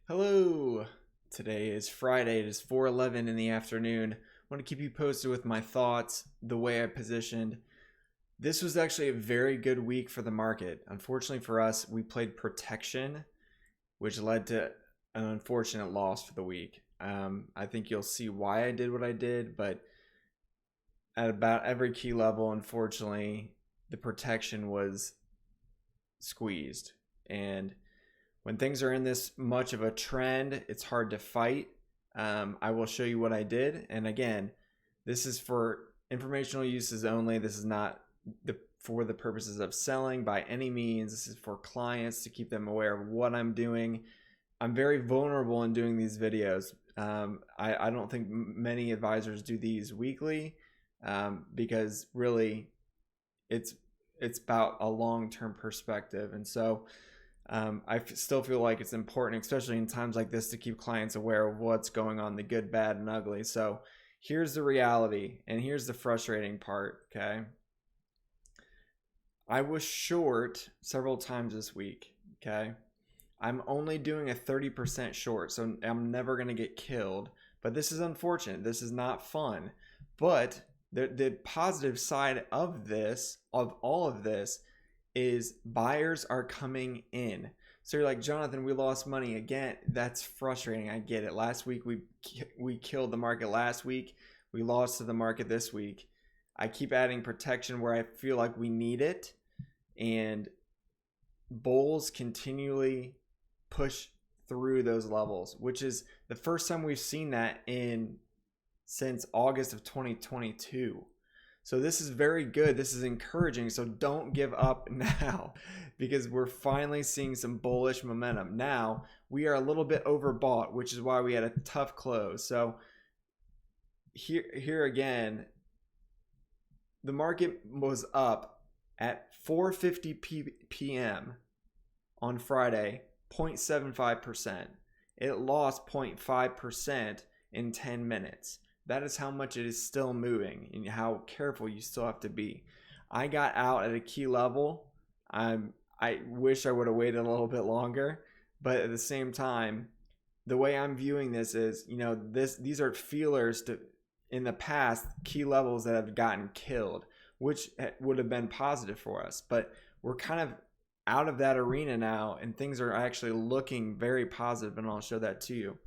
Hello! Today is Friday. It is 4:11 in the afternoon. I want to keep you posted with my thoughts, the way I positioned. This was actually a very good week for the market. Unfortunately for us, we played protection, which led to an unfortunate loss for the week. I think you'll see why I did what I did, but at about every key level, unfortunately, the protection was squeezed. And when things are in this much of a trend, it's hard to fight. I will show you what I did. And again, this is for informational uses only. This is not for the purposes of selling by any means. This is for clients to keep them aware of what I'm doing. I'm very vulnerable in doing these videos. I don't think many advisors do these weekly because really it's about a long-term perspective. And so I still feel like it's important, especially in times like this, to keep clients aware of what's going on, the good, bad, and ugly. So here's the reality, and here's the frustrating part, okay? I was short several times this week, okay? I'm only doing a 30% short, so I'm never going to get killed. But this is unfortunate. This is not fun. But the positive side of this, of all of this, is buyers are coming in. So you're like, Jonathan, we lost money again. That's frustrating. I get it. Last week we killed the market. Last week we lost to the market. This week I keep adding protection where I feel like we need it, and bulls continually push through those levels, which is the first time we've seen that since August of 2022. So this is very good. This is encouraging. So don't give up now, because we're finally seeing some bullish momentum. Now we are a little bit overbought, which is why we had a tough close. So here again, the market was up at 4:50 p.m. on Friday, 0.75%. It lost 0.5% in 10 minutes. That is how much it is still moving and how careful you still have to be. I got out at a key level. I wish I would have waited a little bit longer, but at the same time, the way I'm viewing this is, these are feelers to, in the past, key levels that have gotten killed, which would have been positive for us. But we're kind of out of that arena now, and things are actually looking very positive, and I'll show that to you.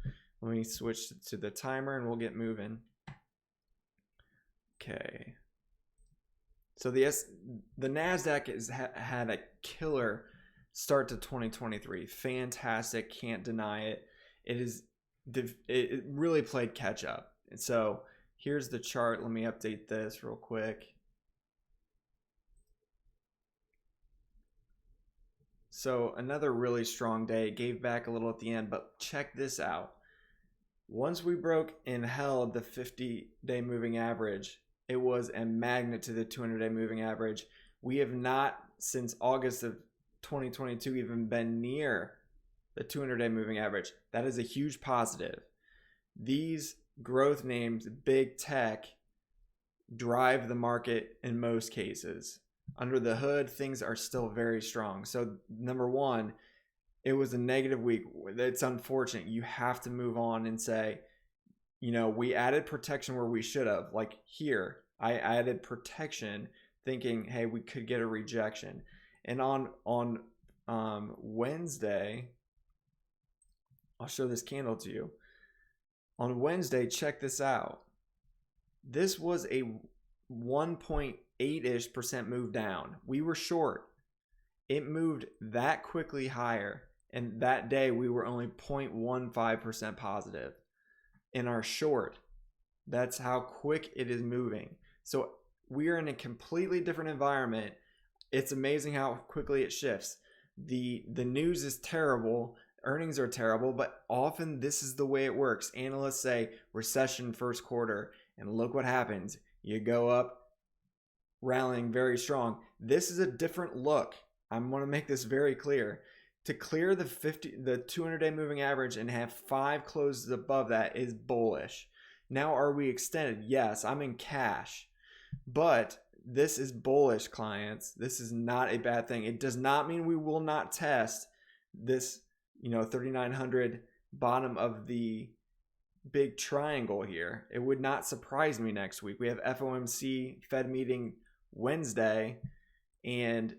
Let me switch to the timer and we'll get moving. Okay. So the NASDAQ has had a killer start to 2023. Fantastic. Can't deny it. It really played catch up. And so here's the chart. Let me update this real quick. So another really strong day. It gave back a little at the end, but check this out. Once we broke and held the 50-day moving average, it was a magnet to the 200-day moving average. We have not, since August of 2022, even been near the 200-day moving average. That is a huge positive. These growth names, big tech, drive the market in most cases. Under the hood, things are still very strong. So number one, it was a negative week. It's unfortunate. You have to move on and say, we added protection where we should have. Like here, I added protection thinking, hey, we could get a rejection. And on Wednesday, I'll show this candle to you. On Wednesday, check this out. This was a 1.8-ish% move down. We were short. It moved that quickly higher. And that day we were only 0.15% positive in our short. That's how quick it is moving. So we are in a completely different environment. It's amazing how quickly it shifts. The news is terrible. Earnings are terrible, but often this is the way it works. Analysts say recession first quarter, and look what happens. You go up rallying very strong. This is a different look. I want to make this very clear. To clear the 200-day moving average and have 5 closes above that is bullish. Now, are we extended? Yes, I'm in cash. But this is bullish, clients. This is not a bad thing. It does not mean we will not test this, 3,900 bottom of the big triangle here. It would not surprise me next week. We have FOMC Fed meeting Wednesday and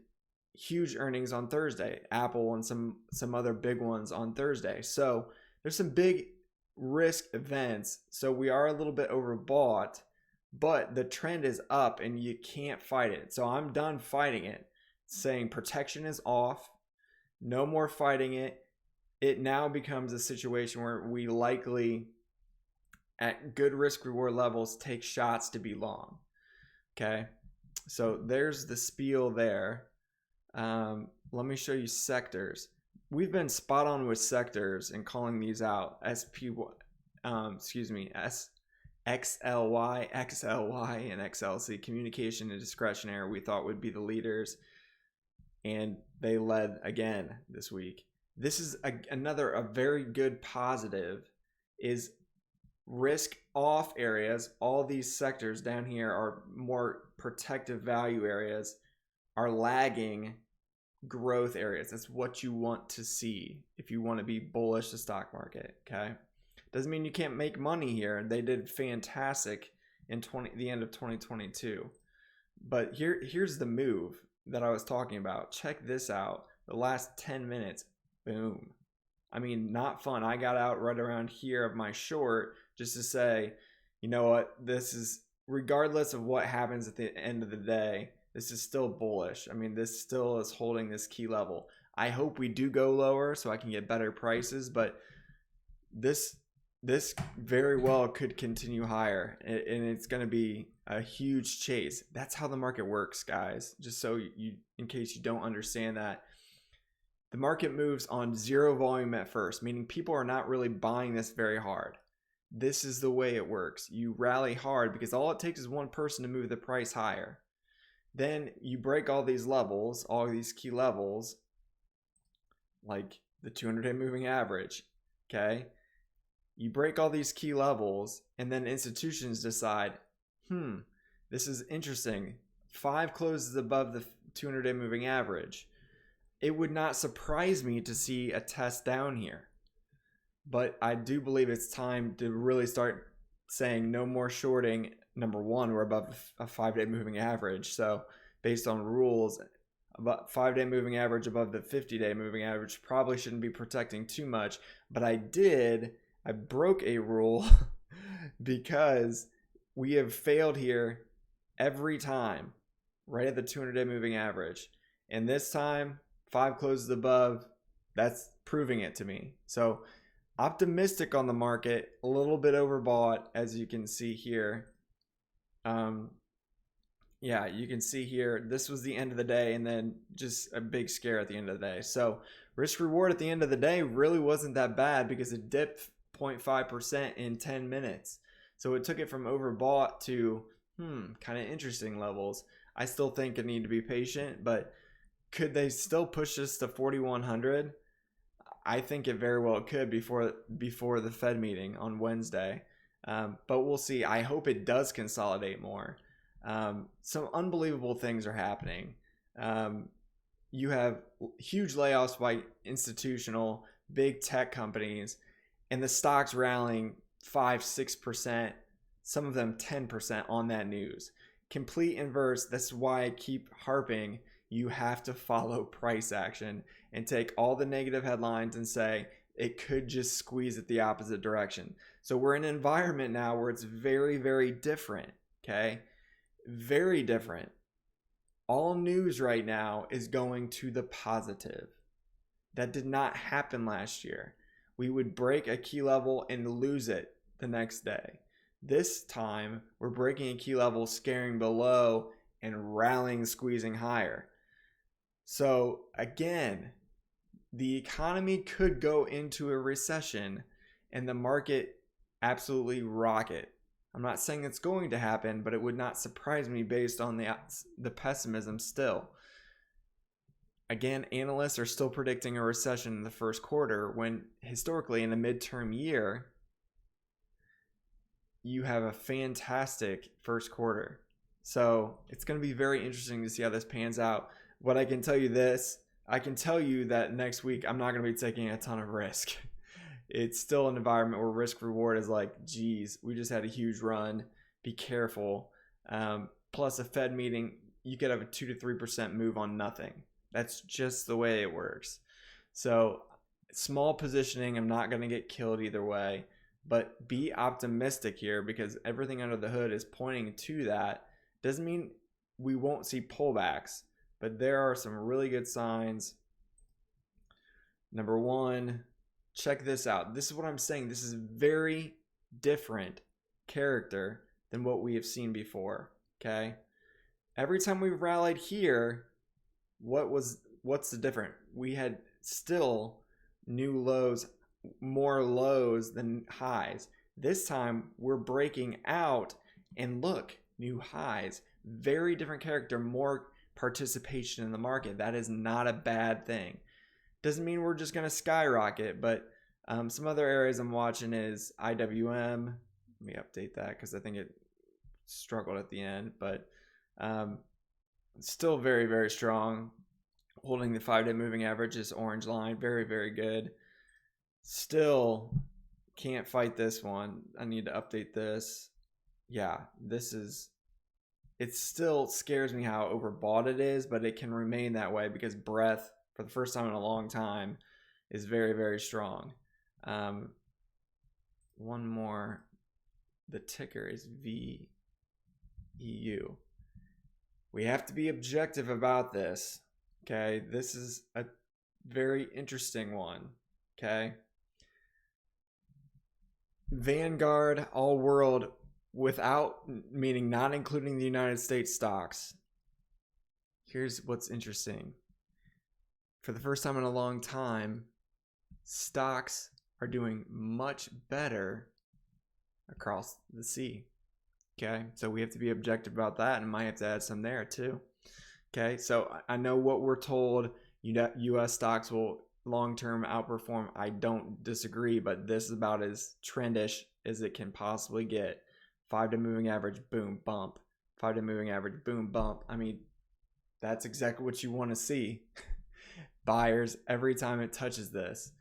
huge earnings on Thursday. Apple and some other big ones on Thursday. So there's some big risk events. So we are a little bit overbought, but the trend is up and you can't fight it. So I'm done fighting it, saying protection is off. No more fighting it. It now becomes a situation where we likely, at good risk reward levels, take shots to be long. Okay, so there's the spiel there. Let me show you sectors. We've been spot on with sectors and calling these out. XLY, XLY, and XLC. Communication and discretionary we thought would be the leaders, and they led again this week. This is a very good positive is risk off areas. All these sectors down here are more protective value areas, are lagging growth areas. That's what you want to see if you want to be bullish the stock market. Okay, doesn't mean you can't make money here. They did fantastic in the end of 2022, but here's the move that I was talking about. Check this out. The last 10 minutes, boom. I mean, not fun. I got out right around here of my short just to say, you know what, this is, regardless of what happens at the end of the day, this is still bullish. I mean, this still is holding this key level. I hope we do go lower so I can get better prices, but this very well could continue higher, and it's going to be a huge chase. That's how the market works, guys. Just so you, in case you don't understand that, the market moves on zero volume at first, meaning people are not really buying this very hard. This is the way it works. You rally hard because all it takes is one person to move the price higher. Then you break all these levels, all these key levels, like the 200-day moving average, okay? You break all these key levels, and then institutions decide, this is interesting. 5 closes above the 200-day moving average. It would not surprise me to see a test down here. But I do believe it's time to really start saying no more shorting. Number one, we're above a 5-day moving average. So based on rules, about 5-day moving average above the 50-day moving average probably shouldn't be protecting too much. But I broke a rule because we have failed here every time, right at the 200-day moving average. And this time, 5 closes above, that's proving it to me. So optimistic on the market, a little bit overbought, as you can see here. Yeah, you can see here, this was the end of the day, and then just a big scare at the end of the day. So risk reward at the end of the day really wasn't that bad because it dipped 0.5% in 10 minutes. So it took it from overbought to kind of interesting levels. I still think I need to be patient, but could they still push this to 4,100? I think it very well could before the Fed meeting on Wednesday. But we'll see. I hope it does consolidate more. Some unbelievable things are happening. You have huge layoffs by institutional big tech companies, and the stocks rallying 5-6%, some of them 10% on that news. Complete inverse. That's why I keep harping. You have to follow price action and take all the negative headlines and say it could just squeeze it the opposite direction. So we're in an environment now where it's very, very different. Okay. Very different. All news right now is going to the positive. That did not happen last year. We would break a key level and lose it the next day. This time, we're breaking a key level, scaring below, and rallying, squeezing higher. So again, the economy could go into a recession and the market absolutely rocket. I'm not saying it's going to happen, but it would not surprise me based on the pessimism still. Again, analysts are still predicting a recession in the first quarter when historically in a midterm year, you have a fantastic first quarter. So it's going to be very interesting to see how this pans out. What I can tell you I can tell you that next week I'm not going to be taking a ton of risk. it's still an environment where risk reward is like, geez, we just had a huge run. Be careful. Plus a Fed meeting, you could have a 2 to 3% move on nothing. That's just the way it works. So small positioning, I'm not going to get killed either way, but be optimistic here because everything under the hood is pointing to that. Doesn't mean we won't see pullbacks, but there are some really good signs. Number one, check this out. This is what I'm saying. This is very different character than what we have seen before. Okay. Every time we've rallied here, what's the difference? We had still new lows, more lows than highs. This time we're breaking out and look, new highs. Very different character, more participation in the market. That is not a bad thing. Doesn't mean we're just going to skyrocket, but some other areas I'm watching is IWM. Let me update that because I think it struggled at the end, but still very, very strong. Holding the 5-day moving average, this orange line, very, very good. Still can't fight this one. I need to update this. Yeah, it still scares me how overbought it is, but it can remain that way because breadth, for the first time in a long time, is very, very strong. One more. The ticker is VEU. We have to be objective about this. Okay, this is a very interesting one. Okay. Vanguard, all world, without, meaning not including the United States stocks. Here's what's interesting. For the first time in a long time, stocks are doing much better across the sea. Okay, so we have to be objective about that and might have to add some there too. Okay, so I know what we're told, U.S. stocks will long-term outperform. I don't disagree, but this is about as trendish as it can possibly get. 5-day moving average, boom, bump. 5-day moving average, boom, bump. I mean, that's exactly what you want to see. Buyers, every time it touches this.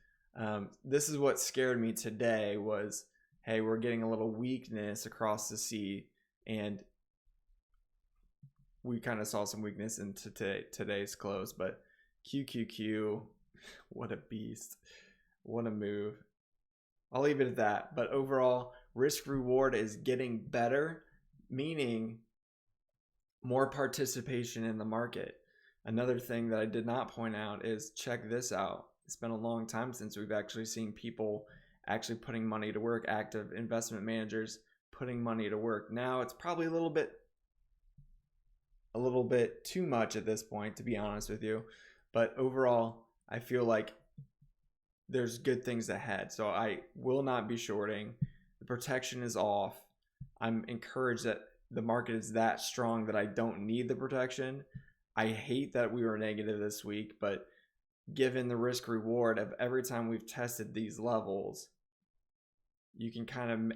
This is what scared me today was, hey, we're getting a little weakness across the sea, and we kind of saw some weakness into today's close, but QQQ, what a beast. What a move. I'll leave it at that. But overall, risk reward is getting better, meaning more participation in the market. Another thing that I did not point out is check this out. It's been a long time since we've actually seen people actually putting money to work, active investment managers putting money to work. Now it's probably a little bit too much at this point, to be honest with you. But overall, I feel like there's good things ahead. So I will not be shorting. The protection is off. I'm encouraged that the market is that strong that I don't need the protection. I hate that we were negative this week, but given the risk reward of every time we've tested these levels, it kind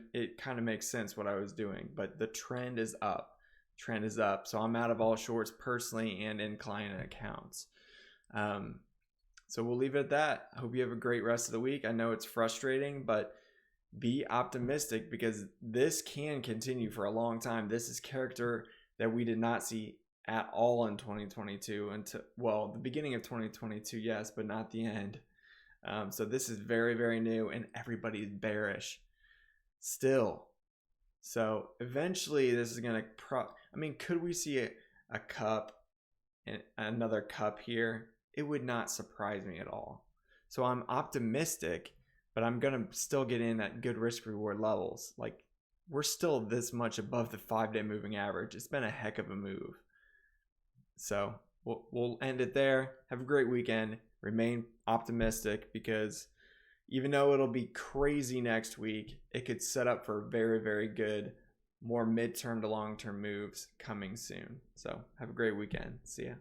of makes sense what I was doing. But the trend is up. So I'm out of all shorts personally and in client accounts. So we'll leave it at that. I hope you have a great rest of the week. I know it's frustrating, but be optimistic because this can continue for a long time. This is character that we did not see at all in 2022 until, well, the beginning of 2022, yes, but not the end. So this is very, very new and everybody's bearish still. So eventually this is going to, could we see a cup and another cup here? It would not surprise me at all. So I'm optimistic, but I'm going to still get in at good risk reward levels. Like we're still this much above the 5-day moving average. It's been a heck of a move. So we'll end it there. Have a great weekend. Remain optimistic because even though it'll be crazy next week, it could set up for very, very good, more midterm to long-term moves coming soon. So have a great weekend. See ya.